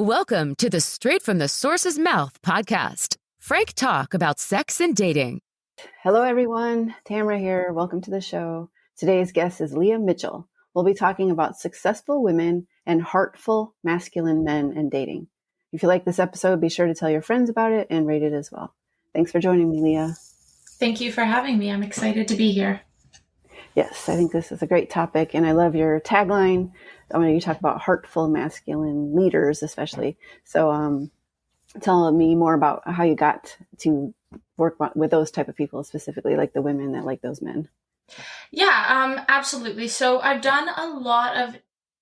Welcome to the Straight from the Source's Mouth podcast. Frank talk about sex and dating. Hello, everyone. Tamara here. Welcome to the show. Today's guest is Leah Mitchell. We'll be talking about successful women and heartful masculine men and dating. If you like this episode, be sure to tell your friends about it and rate it as well. Thanks for joining me, Leah. Thank you for having me. I'm excited to be here. Yes, I think this is a great topic, and I love your tagline. You talk about heartful masculine leaders, especially. So tell me more about how you got to work with those type of people, specifically like the women that like those men. Yeah, absolutely. So I've done a lot of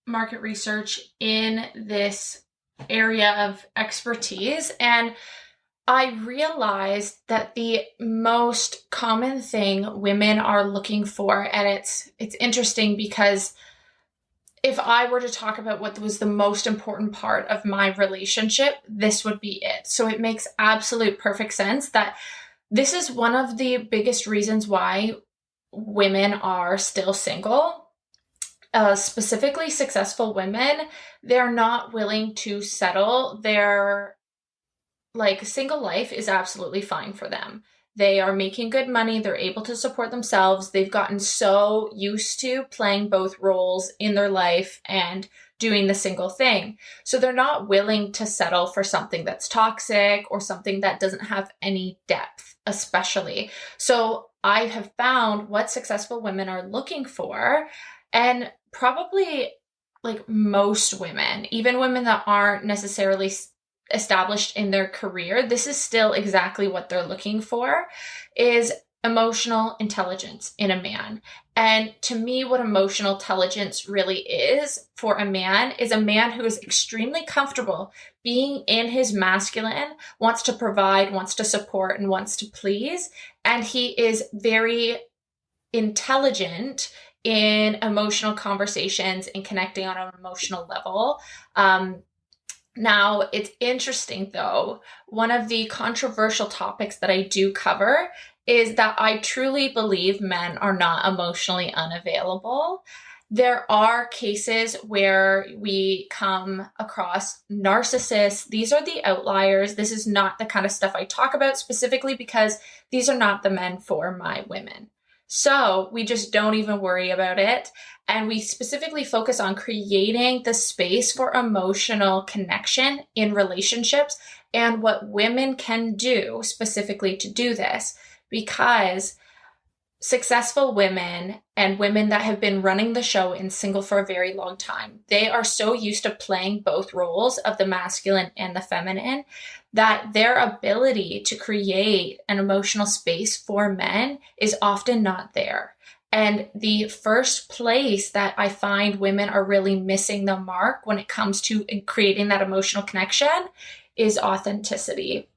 market research in this area of expertise, and I realized that the most common thing women are looking for, and it's interesting because if I were to talk about what was the most important part of my relationship, this would be it. So it makes absolute perfect sense that this is one of the biggest reasons why women are still single. Specifically successful women, they're not willing to settle. They're like single life is absolutely fine for them. They are making good money. They're able to support themselves. They've gotten so used to playing both roles in their life and doing the single thing. So they're not willing to settle for something that's toxic or something that doesn't have any depth, especially. So I have found what successful women are looking for, and probably like most women, even women that aren't necessarily established in their career, this is still exactly what they're looking for, is emotional intelligence in a man. And to me, what emotional intelligence really is for a man is a man who is extremely comfortable being in his masculine, wants to provide, wants to support, and wants to please. And he is very intelligent in emotional conversations and connecting on an emotional level. Now, it's interesting, though, one of the controversial topics that I do cover is that I truly believe men are not emotionally unavailable. There are cases where we come across narcissists. These are the outliers. This is not the kind of stuff I talk about specifically because these are not the men for my women. So we just don't even worry about it. And we specifically focus on creating the space for emotional connection in relationships and what women can do specifically to do this. Because successful women and women that have been running the show in single for a very long time, they are so used to playing both roles of the masculine and the feminine that their ability to create an emotional space for men is often not there. And the first place that I find women are really missing the mark when it comes to creating that emotional connection is authenticity.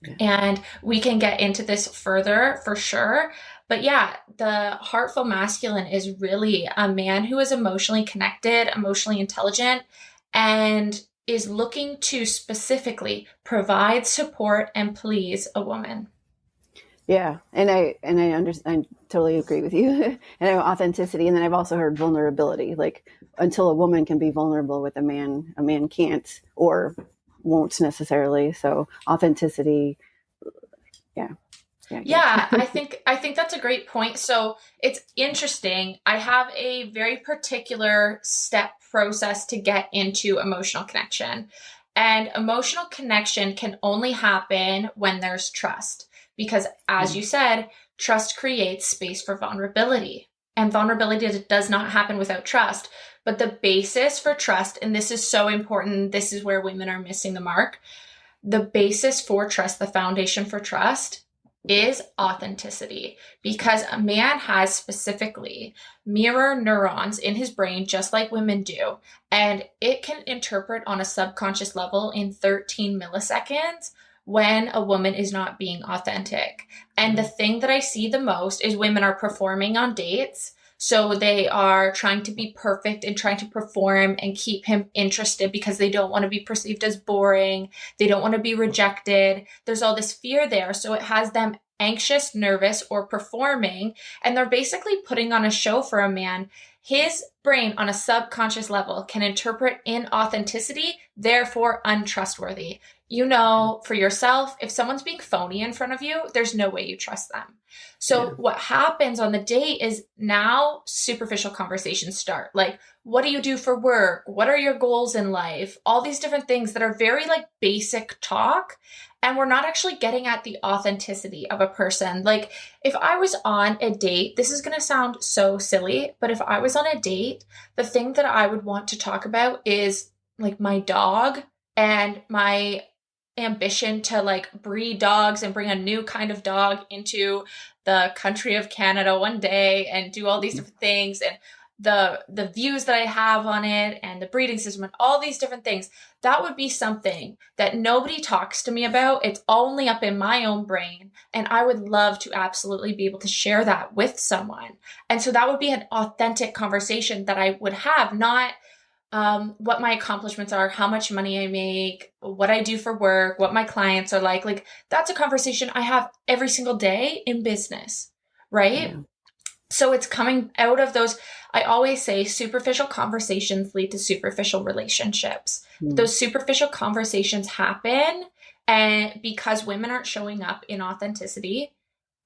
Yeah. And we can get into this further for sure. But yeah, the heartful masculine is really a man who is emotionally connected, emotionally intelligent, and is looking to specifically provide support and please a woman. Yeah. And I understand, I totally agree with you. And I have authenticity. And then I've also heard vulnerability, like until a woman can be vulnerable with a man can't or won't necessarily. So authenticity. Yeah. Yeah, I think that's a great point. So it's interesting. I have a very particular step process to get into emotional connection. And emotional connection can only happen when there's trust. Because as you said, trust creates space for vulnerability. And vulnerability does not happen without trust. But the basis for trust, and this is so important, this is where women are missing the mark. The basis for trust, the foundation for trust, is authenticity, because a man has specifically mirror neurons in his brain, just like women do. And it can interpret on a subconscious level in 13 milliseconds when a woman is not being authentic. And the thing that I see the most is women are performing on dates. So they are trying to be perfect and trying to perform and keep him interested because they don't want to be perceived as boring. They don't want to be rejected. There's all this fear there. So it has them anxious, nervous, or performing, and they're basically putting on a show for a man, his brain on a subconscious level can interpret inauthenticity, therefore untrustworthy. You know, for yourself, if someone's being phony in front of you, there's no way you trust them. So what happens on the date is now superficial conversations start. Like, what do you do for work? What are your goals in life? All these different things that are very like basic talk. And we're not actually getting at the authenticity of a person. Like, if I was on a date, this is going to sound so silly, but if I was on a date, the thing that I would want to talk about is like my dog and my ambition to like breed dogs and bring a new kind of dog into the country of Canada one day and do all these different things, and the views that I have on it and the breeding system and all these different things. That would be something that nobody talks to me about. It's only up in my own brain. And I would love to absolutely be able to share that with someone. And so that would be an authentic conversation that I would have, not what my accomplishments are, how much money I make, what I do for work, what my clients are like. Like, that's a conversation I have every single day in business, right? Yeah. So it's coming out of those, I always say superficial conversations lead to superficial relationships. Those superficial conversations happen and because women aren't showing up in authenticity,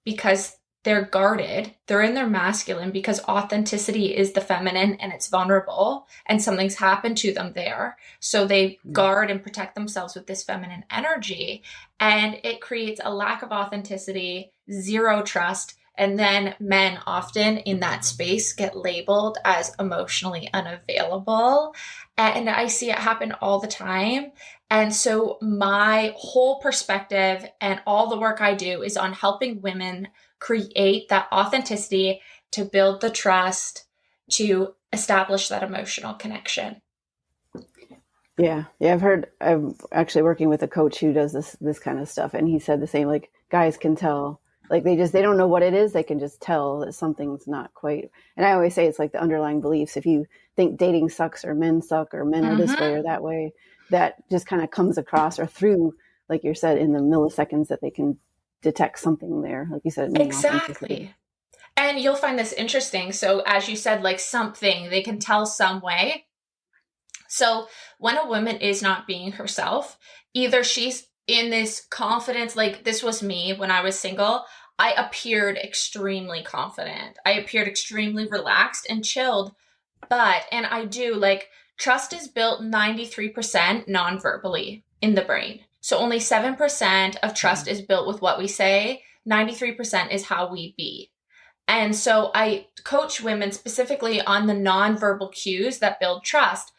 because they're guarded, they're in their masculine, because authenticity is the feminine and it's vulnerable and something's happened to them there. So they guard and protect themselves with this feminine energy, and it creates a lack of authenticity, zero trust. And then men often in that space get labeled as emotionally unavailable. And I see it happen all the time. And so my whole perspective and all the work I do is on helping women create that authenticity, to build the trust, to establish that emotional connection. Yeah. I'm actually working with a coach who does this kind of stuff. And he said the same, like, guys can tell. Like, they don't know what it is. They can just tell that something's not quite. And I always say it's like the underlying beliefs. If you think dating sucks or men suck or men are this way or that way, that just kind of comes across, or through, like you said, in the milliseconds that they can detect something there. Like you said, exactly. And you'll find this interesting. So as you said, like something, they can tell some way. So when a woman is not being herself, either she's in this confidence, like this was me when I was single. I appeared extremely confident. I appeared extremely relaxed and chilled. And I do, like, trust is built 93% non-verbally in the brain. So only 7% of trust is built with what we say. 93% is how we be. And so I coach women specifically on the non-verbal cues that build trust.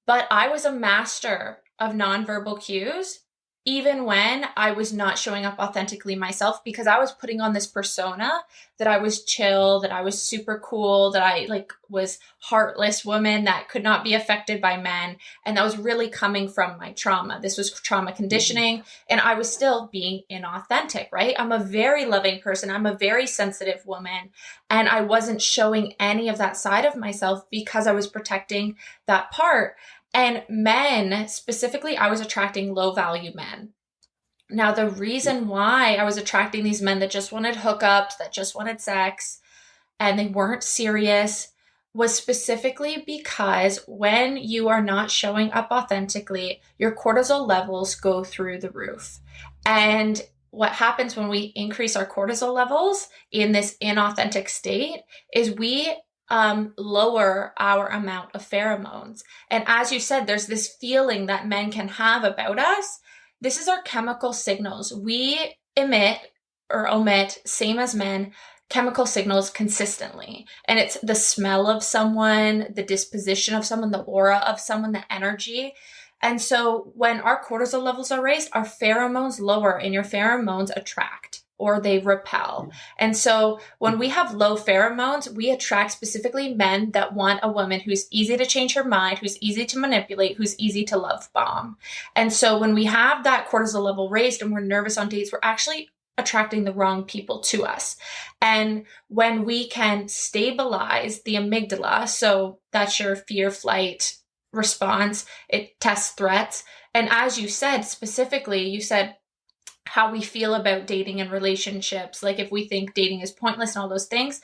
But I was a master of non-verbal cues, even when I was not showing up authentically myself, because I was putting on this persona that I was chill, that I was super cool, that I like was heartless woman that could not be affected by men. And that was really coming from my trauma. This was trauma conditioning. And I was still being inauthentic, right? I'm a very loving person. I'm a very sensitive woman. And I wasn't showing any of that side of myself because I was protecting that part. And men, specifically, I was attracting low value men. Now, the reason why I was attracting these men that just wanted hookups, that just wanted sex, and they weren't serious, was specifically because when you are not showing up authentically, your cortisol levels go through the roof. And what happens when we increase our cortisol levels in this inauthentic state is we lower our amount of pheromones. And as you said, there's this feeling that men can have about us. This is our chemical signals. We emit or omit, same as men, chemical signals consistently. And it's the smell of someone, the disposition of someone, the aura of someone, the energy. And so when our cortisol levels are raised, our pheromones lower, and your pheromones attract or they repel. And so when we have low pheromones, we attract specifically men that want a woman who's easy to change her mind, who's easy to manipulate, who's easy to love bomb. And so when we have that cortisol level raised and we're nervous on dates, we're actually attracting the wrong people to us. And when we can stabilize the amygdala, so that's your fear, flight response, it tests threats. And as you said, specifically, you said, how we feel about dating and relationships, like if we think dating is pointless and all those things,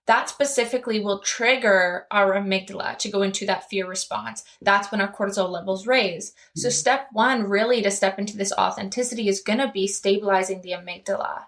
that specifically will trigger our amygdala to go into that fear response. That's when our cortisol levels raise. So step one, really to step into this authenticity, is going to be stabilizing the amygdala.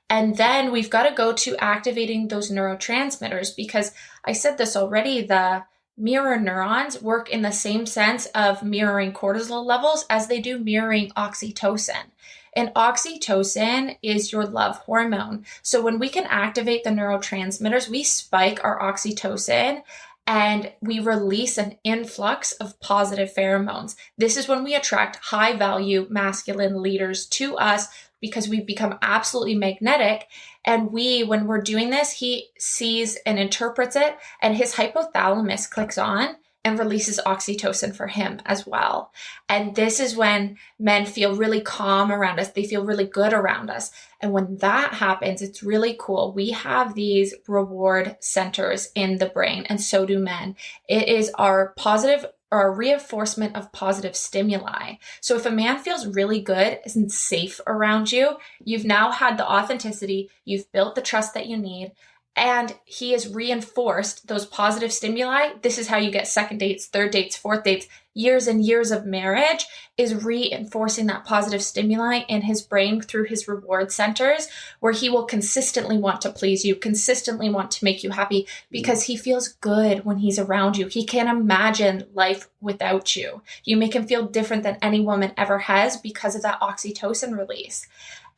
And then we've got to go to activating those neurotransmitters, because I said this already, the mirror neurons work in the same sense of mirroring cortisol levels as they do mirroring oxytocin. And oxytocin is your love hormone. So when we can activate the neurotransmitters, we spike our oxytocin and we release an influx of positive pheromones. This is when we attract high value masculine leaders to us, because we become absolutely magnetic. And when we're doing this, he sees and interprets it, and his hypothalamus clicks on and releases oxytocin for him as well. And this is when men feel really calm around us. They feel really good around us. And when that happens, it's really cool. We have these reward centers in the brain, and so do men. It is our positive or a reinforcement of positive stimuli. So if a man feels really good and safe around you, you've now had the authenticity, you've built the trust that you need, and he has reinforced those positive stimuli. This is how you get second dates, third dates, fourth dates. Years and years of marriage is reinforcing that positive stimuli in his brain through his reward centers, where he will consistently want to please you, consistently want to make you happy, because he feels good when he's around you. He can't imagine life without you. You make him feel different than any woman ever has because of that oxytocin release.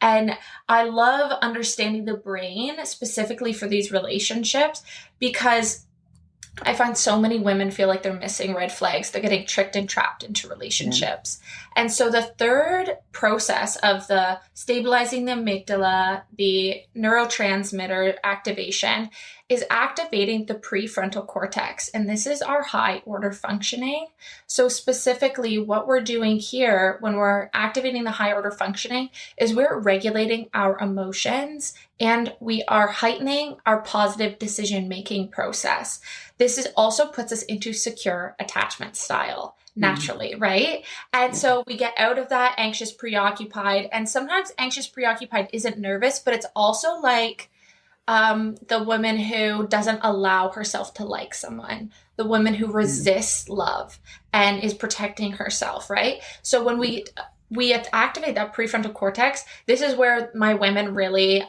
And I love understanding the brain specifically for these relationships, because I find so many women feel like they're missing red flags. They're getting tricked and trapped into relationships. And so the third process of the stabilizing the amygdala, the neurotransmitter activation, is activating the prefrontal cortex. And this is our high order functioning. So specifically what we're doing here when we're activating the high order functioning is we're regulating our emotions, and we are heightening our positive decision-making process. This also puts us into secure attachment style naturally, right? And so we get out of that anxious, preoccupied, and sometimes anxious, preoccupied isn't nervous, but it's also like the woman who doesn't allow herself to like someone, the woman who resists love and is protecting herself, right? So when we activate that prefrontal cortex, this is where my women really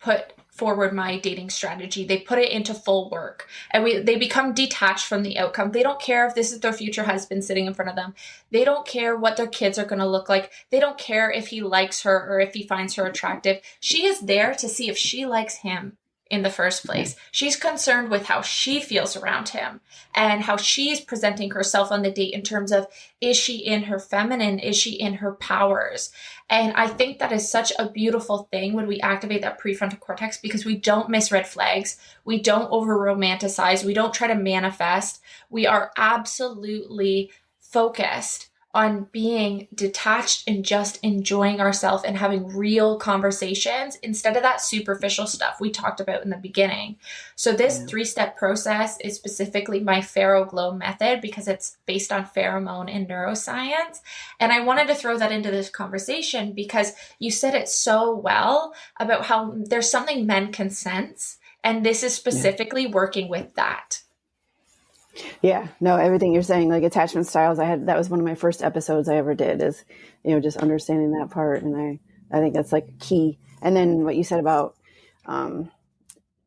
put forward my dating strategy. They put it into full work, and they become detached from the outcome. They don't care if this is their future husband sitting in front of them. They don't care what their kids are going to look like. They don't care if he likes her or if he finds her attractive. She is there to see if she likes him in the first place. She's concerned with how she feels around him and how she's presenting herself on the date in terms of, is she in her feminine? Is she in her powers? And I think that is such a beautiful thing when we activate that prefrontal cortex, because we don't miss red flags. We don't over romanticize. We don't try to manifest. We are absolutely focused on being detached and just enjoying ourselves and having real conversations instead of that superficial stuff we talked about in the beginning. So this 3-step process is specifically my PheroGLOW method, because it's based on pheromone and neuroscience. And I wanted to throw that into this conversation because you said it so well about how there's something men can sense. And this is specifically working with that. Yeah, no, everything you're saying, like attachment styles, that was one of my first episodes I ever did, is, just understanding that part. And I think that's like key. And then what you said about,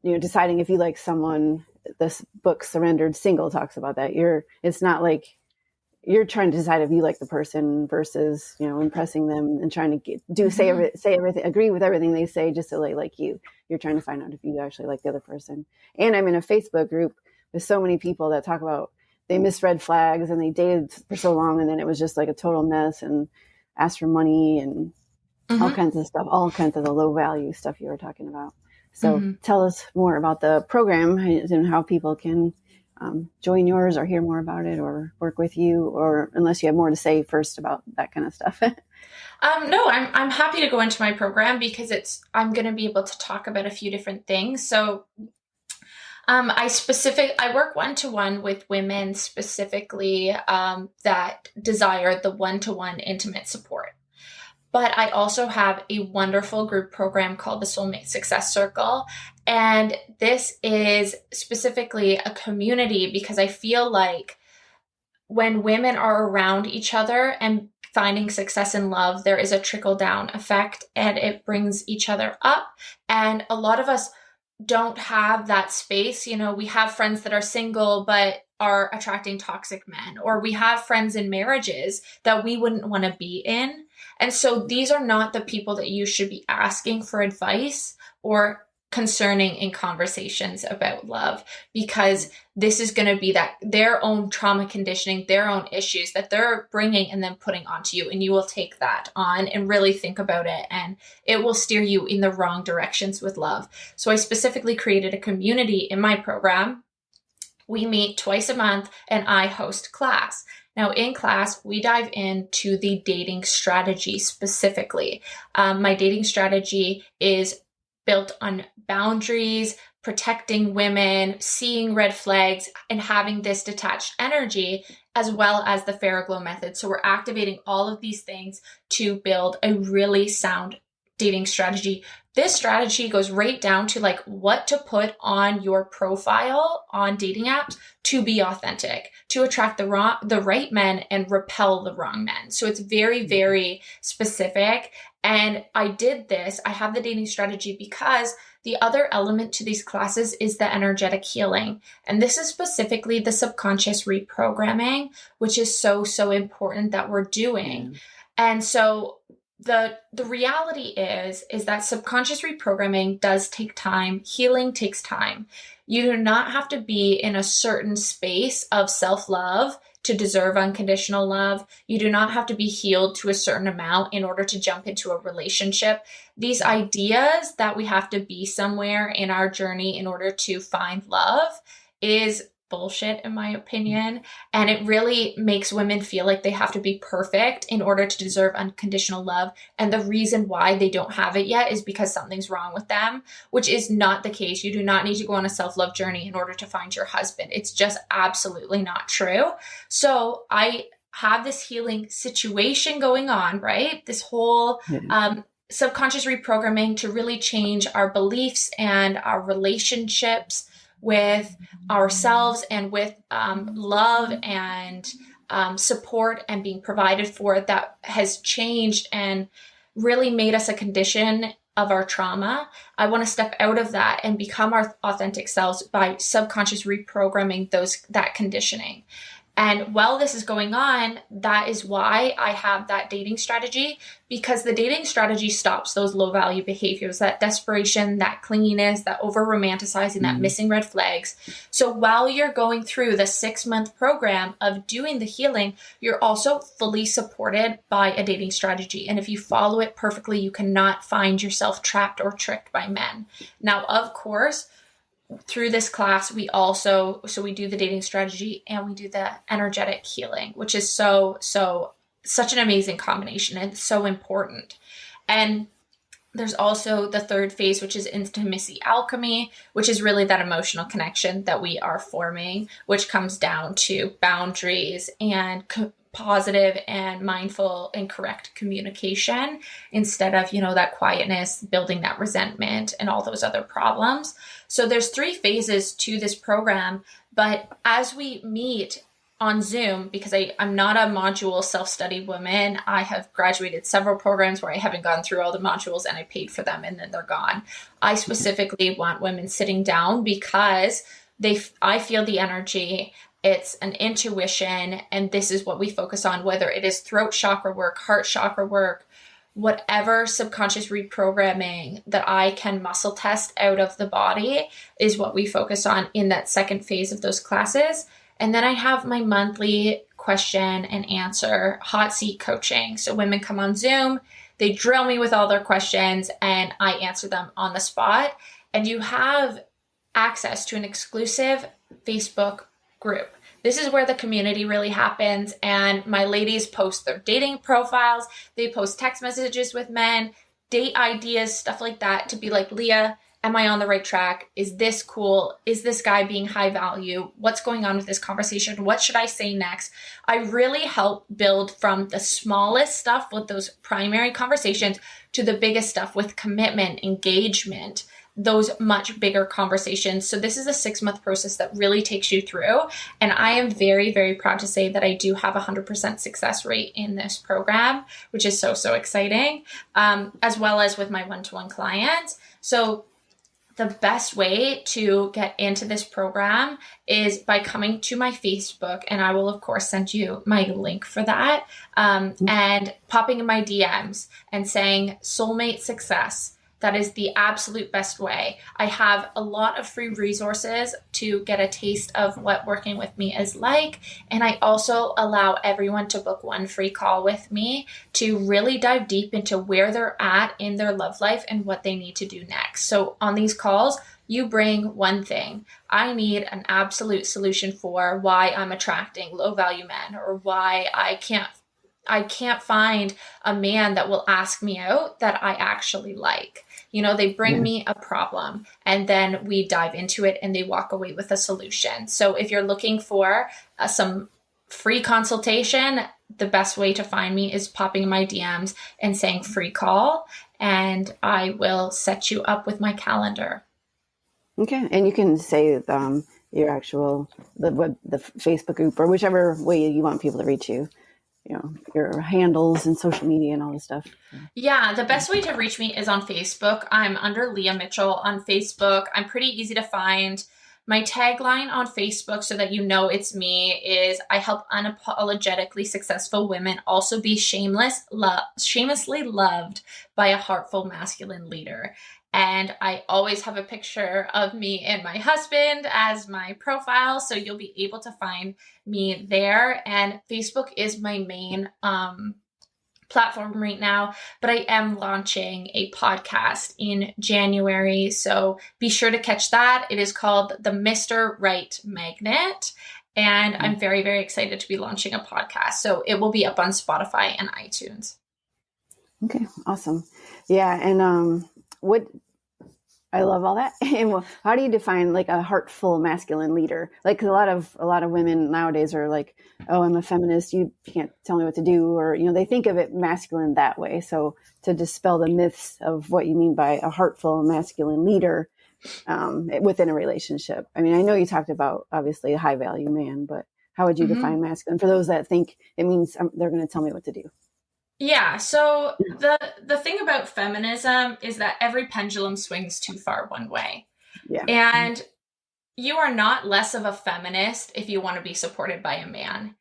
deciding if you like someone, this book Surrendered Single talks about that. It's not like you're trying to decide if you like the person versus, impressing them and trying to say everything, agree with everything they say just so they like you. You're trying to find out if you actually like the other person. And I'm in a Facebook group with so many people that talk about they missed red flags and they dated for so long, and then it was just like a total mess and asked for money and all kinds of stuff, all kinds of the low value stuff you were talking about. So tell us more about the program and how people can join yours or hear more about it or work with you, or unless you have more to say first about that kind of stuff. No, I'm happy to go into my program because I'm going to be able to talk about a few different things. So I work one-to-one with women specifically that desire the one-to-one intimate support. But I also have a wonderful group program called the Soulmate Success Circle. And this is specifically a community because I feel like when women are around each other and finding success in love, there is a trickle down effect and it brings each other up. And a lot of us don't have that space. You know, we have friends that are single, but are attracting toxic men, or we have friends in marriages that we wouldn't want to be in. And so these are not the people that you should be asking for advice or concerning in conversations about love, because this is going to be that their own trauma conditioning, their own issues that they're bringing and then putting onto you. And you will take that on and really think about it, and it will steer you in the wrong directions with love. So I specifically created a community in my program. We meet twice a month and I host class. Now in class, we dive into the dating strategy specifically. My dating strategy is built on boundaries, protecting women, seeing red flags, and having this detached energy, as well as the PheroGLOW method. So we're activating all of these things to build a really sound dating strategy. This strategy goes right down to like what to put on your profile on dating apps to be authentic, to attract the right men and repel the wrong men. So it's very, very specific. And I did this, I have the dating strategy because the other element to these classes is the energetic healing. And this is specifically the subconscious reprogramming, which is so, so important that we're doing. Yeah. And so the reality is that subconscious reprogramming does take time. Healing takes time. You do not have to be in a certain space of self-love to deserve unconditional love. You do not have to be healed to a certain amount in order to jump into a relationship. These ideas that we have to be somewhere in our journey in order to find love is bullshit, in my opinion. And it really makes women feel like they have to be perfect in order to deserve unconditional love. And the reason why they don't have it yet is because something's wrong with them, which is not the case. You do not need to go on a self-love journey in order to find your husband. It's just absolutely not true. So I have this healing situation going on, right? This whole subconscious reprogramming to really change our beliefs and our relationships with ourselves and with love and support and being provided for, that has changed and really made us a condition of our trauma. I want to step out of that and become our authentic selves by subconscious reprogramming that conditioning. And while this is going on, that is why I have that dating strategy, because the dating strategy stops those low value behaviors, that desperation, that clinginess, that over romanticizing, that missing red flags. So while you're going through the 6-month program of doing the healing, you're also fully supported by a dating strategy. And if you follow it perfectly, you cannot find yourself trapped or tricked by men. Now, of course, through this class, we do the dating strategy and we do the energetic healing, which is such an amazing combination and so important. And there's also the third phase, which is intimacy alchemy, which is really that emotional connection that we are forming, which comes down to boundaries and positive and mindful and correct communication instead of, that quietness, building that resentment and all those other problems. So there's 3 phases to this program, but as we meet on Zoom, because I'm not a module self-study woman, I have graduated several programs where I haven't gone through all the modules and I paid for them and then they're gone. I specifically want women sitting down because I feel the energy. It's an intuition, and this is what we focus on, whether it is throat chakra work, heart chakra work, whatever subconscious reprogramming that I can muscle test out of the body is what we focus on in that second phase of those classes. And then I have my monthly question and answer hot seat coaching. So women come on Zoom, they drill me with all their questions and I answer them on the spot. And you have access to an exclusive Facebook group. This is where the community really happens. And my ladies post their dating profiles. They post text messages with men, date ideas, stuff like that, to be like, Leah, am I on the right track? Is this cool? Is this guy being high value? What's going on with this conversation? What should I say next? I really help build from the smallest stuff with those primary conversations to the biggest stuff with commitment, engagement, those much bigger conversations. So this is a 6-month process that really takes you through. And I am very, very proud to say that I do have 100% success rate in this program, which is so, so exciting, as well as with my one-to-one clients. So the best way to get into this program is by coming to my Facebook, and I will, of course, send you my link for that, and popping in my DMs and saying Soulmate Success. That is the absolute best way. I have a lot of free resources to get a taste of what working with me is like. And I also allow everyone to book one free call with me to really dive deep into where they're at in their love life and what they need to do next. So on these calls, you bring one thing. I need an absolute solution for why I'm attracting low value men, or why I can't find a man that will ask me out that I actually like. They bring me a problem, and then we dive into it and they walk away with a solution. So if you're looking for some free consultation, the best way to find me is popping in my DMs and saying free call, and I will set you up with my calendar. Okay. And you can say your actual, the Facebook group, or whichever way you want people to reach you. Your handles and social media and all this stuff. Yeah, the best way to reach me is on Facebook. I'm under Leah Mitchell on Facebook. I'm pretty easy to find. My tagline on Facebook, so that it's me, is I help unapologetically successful women also be shamelessly loved by a heartful masculine leader. And I always have a picture of me and my husband as my profile, so you'll be able to find me there. And Facebook is my main platform right now, but I am launching a podcast in January, so be sure to catch that. It is called the Mr. Right Magnet, and I'm very, very excited to be launching a podcast. So it will be up on Spotify and iTunes. Okay, awesome. Yeah, and I love all that. And how do you define like a heartful masculine leader? Like, 'cause a lot of women nowadays are like, "Oh, I'm a feminist. You can't tell me what to do," or they think of it masculine that way. So to dispel the myths of what you mean by a heartful masculine leader within a relationship. I mean, I know you talked about obviously a high value man, but how would you define masculine for those that think it means they're going to tell me what to do? Yeah, so the thing about feminism is that every pendulum swings too far one way. Yeah. And you are not less of a feminist if you want to be supported by a man.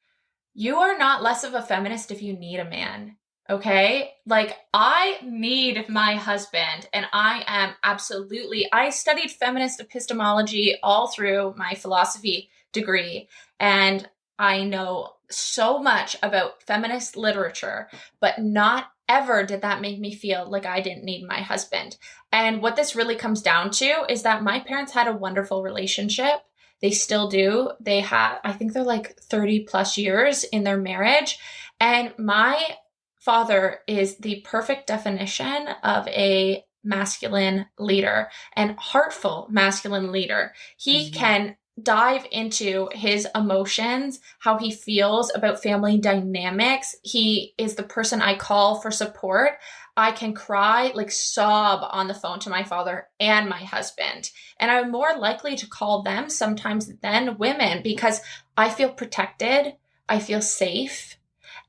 You are not less of a feminist if you need a man. Okay? Like, I need my husband, and I studied feminist epistemology all through my philosophy degree, and I know so much about feminist literature, but not ever did that make me feel like I didn't need my husband. And what this really comes down to is that my parents had a wonderful relationship. They still do. I think they're like 30 plus years in their marriage. And my father is the perfect definition of a masculine leader, and heartful masculine leader. He can dive into his emotions, how he feels about family dynamics. He is the person I call for support. I can cry, like sob on the phone to my father and my husband. And I'm more likely to call them sometimes than women because I feel protected. I feel safe.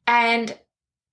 And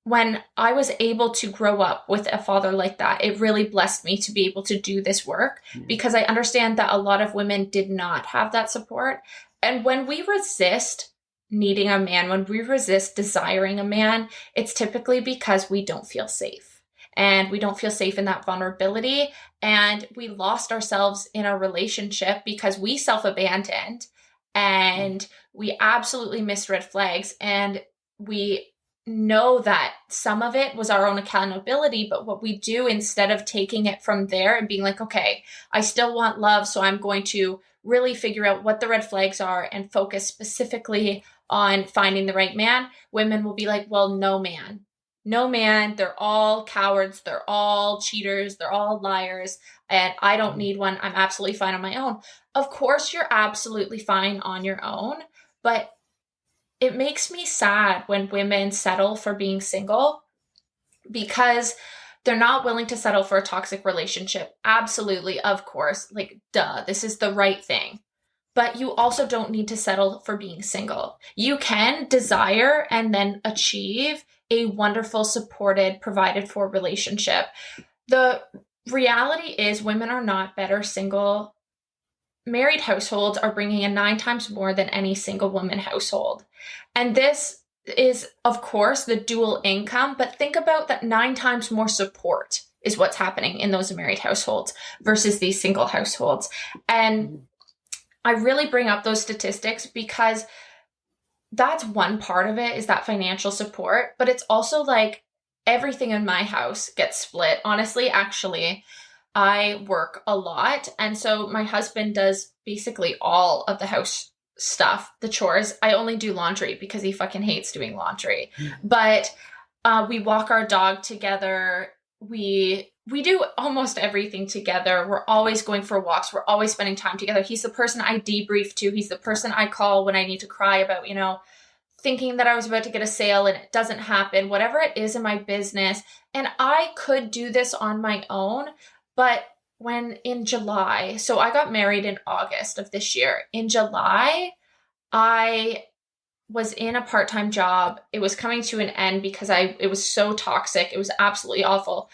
when I was able to grow up with a father like that, it really blessed me to be able to do this work because I understand that a lot of women did not have that support. And when we resist needing a man, when we resist desiring a man, it's typically because we don't feel safe. And we don't feel safe in that vulnerability. And we lost ourselves in a relationship because we self-abandoned and we absolutely missed red flags. And we know that some of it was our own accountability, but what we do instead of taking it from there and being like, okay, I still want love, so I'm going to really figure out what the red flags are and focus specifically on finding the right man, women will be like, well, no man. no man, they're all cowards, they're all cheaters, they're all liars, and I don't need one. I'm absolutely fine on my own. Of course, you're absolutely fine on your own, but it makes me sad when women settle for being single because they're not willing to settle for a toxic relationship. Absolutely, of course, like, duh, this is the right thing. But you also don't need to settle for being single. You can desire and then achieve a wonderful, supported, provided for relationship. The reality is women are not better single. Married households are bringing in 9 times more than any single woman household. And this is, of course, the dual income, but think about that 9 times more support is what's happening in those married households versus these single households. And I really bring up those statistics because that's one part of it, is that financial support, but it's also like everything in my house gets split. Honestly, actually, I work a lot. And so my husband does basically all of the house stuff, the chores. I only do laundry because he fucking hates doing laundry. But we walk our dog together. We do almost everything together. We're always going for walks. We're always spending time together. He's the person I debrief to. He's the person I call when I need to cry about, thinking that I was about to get a sale and it doesn't happen, whatever it is in my business. And I could do this on my own, but when in July, so I got married in August of this year. In July, I was in a part-time job. It was coming to an end because it was so toxic. It was absolutely awful.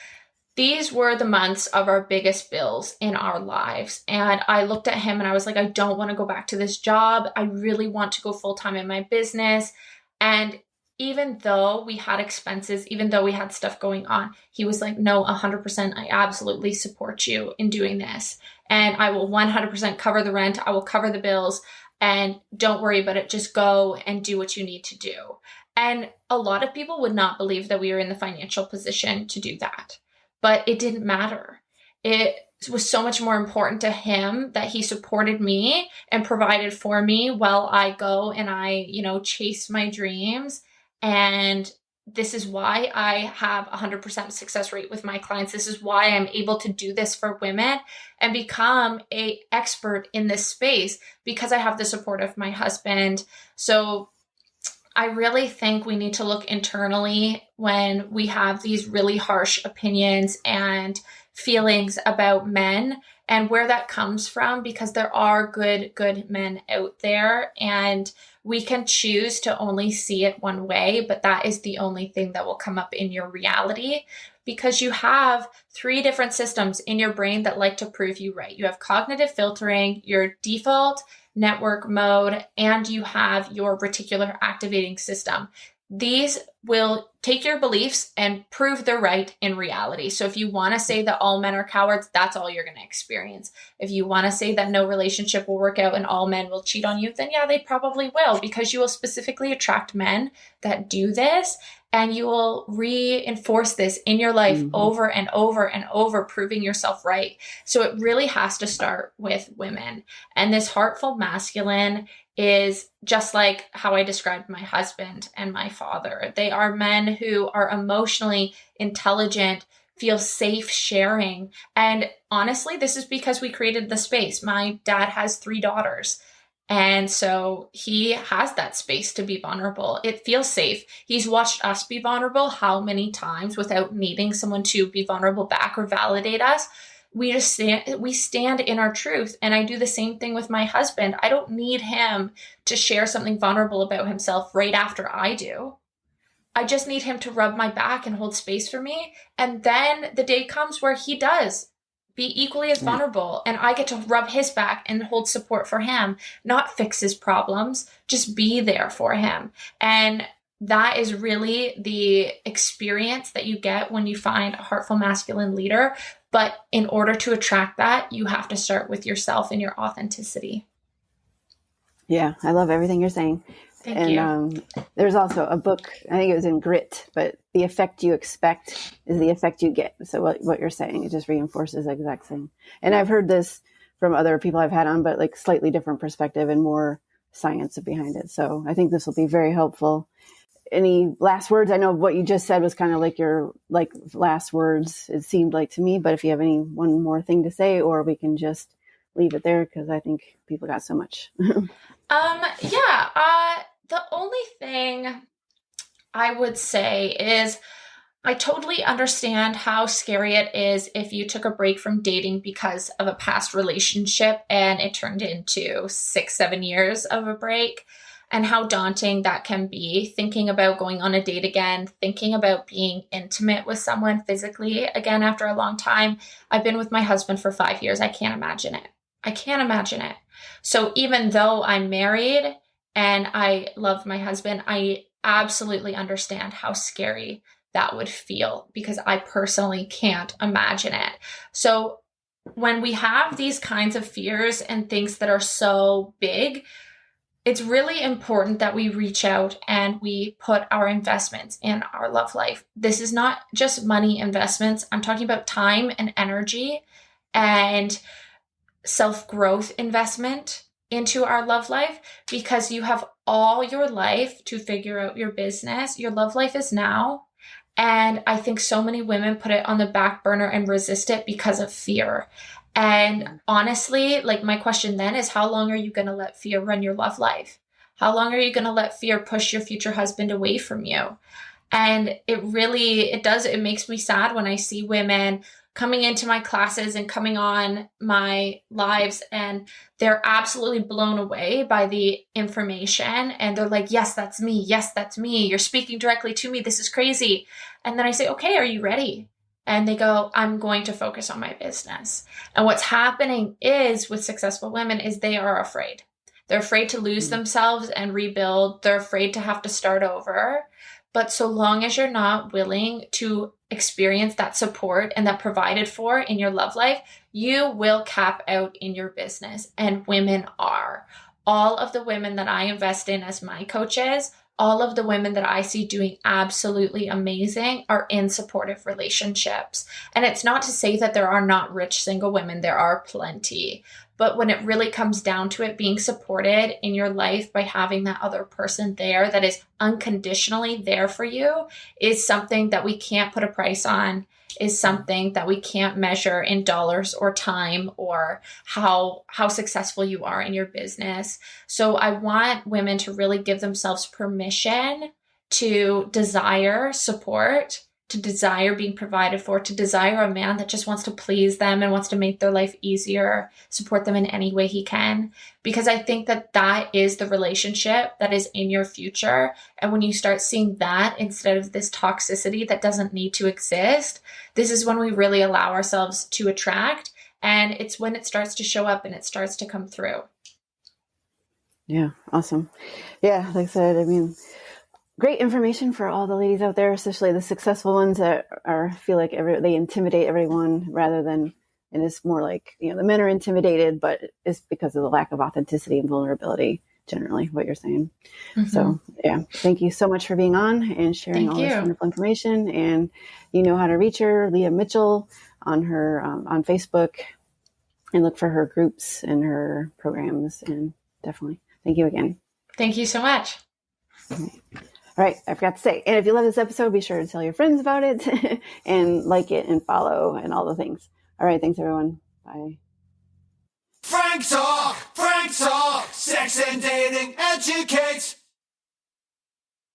These were the months of our biggest bills in our lives. And I looked at him and I was like, I don't want to go back to this job. I really want to go full-time in my business. And even though we had expenses, even though we had stuff going on, he was like, no, 100%, I absolutely support you in doing this. And I will 100% cover the rent. I will cover the bills. And don't worry about it. Just go and do what you need to do. And a lot of people would not believe that we were in the financial position to do that. But it didn't matter. It was so much more important to him that he supported me and provided for me while I go and I, chase my dreams. And this is why I have 100% success rate with my clients. This is why I'm able to do this for women and become an expert in this space, because I have the support of my husband. So I really think we need to look internally when we have these really harsh opinions and feelings about men and where that comes from, because there are good men out there and we can choose to only see it one way, but that is the only thing that will come up in your reality, because you have 3 different systems in your brain that like to prove you right. You have cognitive filtering, your default network mode, and you have your reticular activating system. These will take your beliefs and prove they're right in reality. So if you want to say that all men are cowards, that's all you're going to experience. If you want to say that no relationship will work out and all men will cheat on you, then yeah, they probably will, because you will specifically attract men that do this, and you will reinforce this in your life over and over and over, proving yourself right. So it really has to start with women. And this heartfelt masculine is just like how I described my husband and my father. They are men who are emotionally intelligent, feel safe sharing. And honestly, this is because we created the space. My dad has 3 daughters. And so he has that space to be vulnerable. It feels safe. He's watched us be vulnerable how many times without needing someone to be vulnerable back or validate us. We stand in our truth. And I do the same thing with my husband. I don't need him to share something vulnerable about himself right after I do. I just need him to rub my back and hold space for me. And then the day comes where he does be equally as vulnerable, and I get to rub his back and hold support for him, not fix his problems, just be there for him. And that is really the experience that you get when you find a heartful masculine leader. But in order to attract that, you have to start with yourself and your authenticity. Yeah, I love everything you're saying. Thank you. There's also a book, I think it was in Grit, but the effect you expect is the effect you get. So what you're saying, it just reinforces the exact thing. And I've heard this from other people I've had on, but like slightly different perspective and more science behind it. So I think this will be very helpful. any last words? I know what you just said was kind of like your last words, it seemed like to me, but if you have any one more thing to say, or we can just leave it there, because I think people got so much. The only thing I would say is I totally understand how scary it is if you took a break from dating because of a past relationship and it turned into 6-7 years of a break, and how daunting that can be, thinking about going on a date again, thinking about being intimate with someone physically again after a long time. I've been with my husband for 5 years. I can't imagine it. So even though I'm married and I love my husband, I absolutely understand how scary that would feel, because I personally can't imagine it. So when we have these kinds of fears and things that are so big, it's really important that we reach out and we put our investments in our love life. This is not just money investments. I'm talking about time and energy and self-growth investment into our love life, because you have all your life to figure out your business. Your love life is now. And I think so many women put it on the back burner and resist it because of fear. And honestly, like, my question then is, how long are you going to let fear run your love life? How long are you going to let fear push your future husband away from you? And it makes me sad when I see women coming into my classes and coming on my lives, and they're absolutely blown away by the information. And they're like, yes, that's me. Yes, that's me. You're speaking directly to me. This is crazy. And then I say, okay, are you ready? And they go, I'm going to focus on my business. And what's happening is with successful women is they are afraid. They're afraid to lose themselves and rebuild. They're afraid to have to start over. But so long as you're not willing to experience that support and that provided for in your love life, you will cap out in your business. And women are. All of the women that I invest in as my coaches, all of the women that I see doing absolutely amazing are in supportive relationships. And it's not to say that there are not rich single women. There are plenty. But when it really comes down to it, being supported in your life by having that other person there that is unconditionally there for you is something that we can't put a price on, is something that we can't measure in dollars or time or how successful you are in your business. So I want women to really give themselves permission to desire support, to desire being provided for, to desire a man that just wants to please them and wants to make their life easier, support them in any way he can. Because I think that that is the relationship that is in your future. And when you start seeing that instead of this toxicity that doesn't need to exist, this is when we really allow ourselves to attract. And it's when it starts to show up and it starts to come through. Yeah, awesome. Yeah, like I said, I mean, great information for all the ladies out there, especially the successful ones that feel like they intimidate everyone, rather than, and it's more like, the men are intimidated, but it's because of the lack of authenticity and vulnerability, generally, what you're saying. Mm-hmm. So yeah, thank you so much for being on and sharing this wonderful information. And you know how to reach her, Leah Mitchell, on her on Facebook, and look for her groups and her programs. And definitely, thank you again. Thank you so much. All right, I forgot to say, and if you love this episode, be sure to tell your friends about it and like it and follow and all the things. All right, thanks everyone. Bye. Frank Talk, sex and dating educates.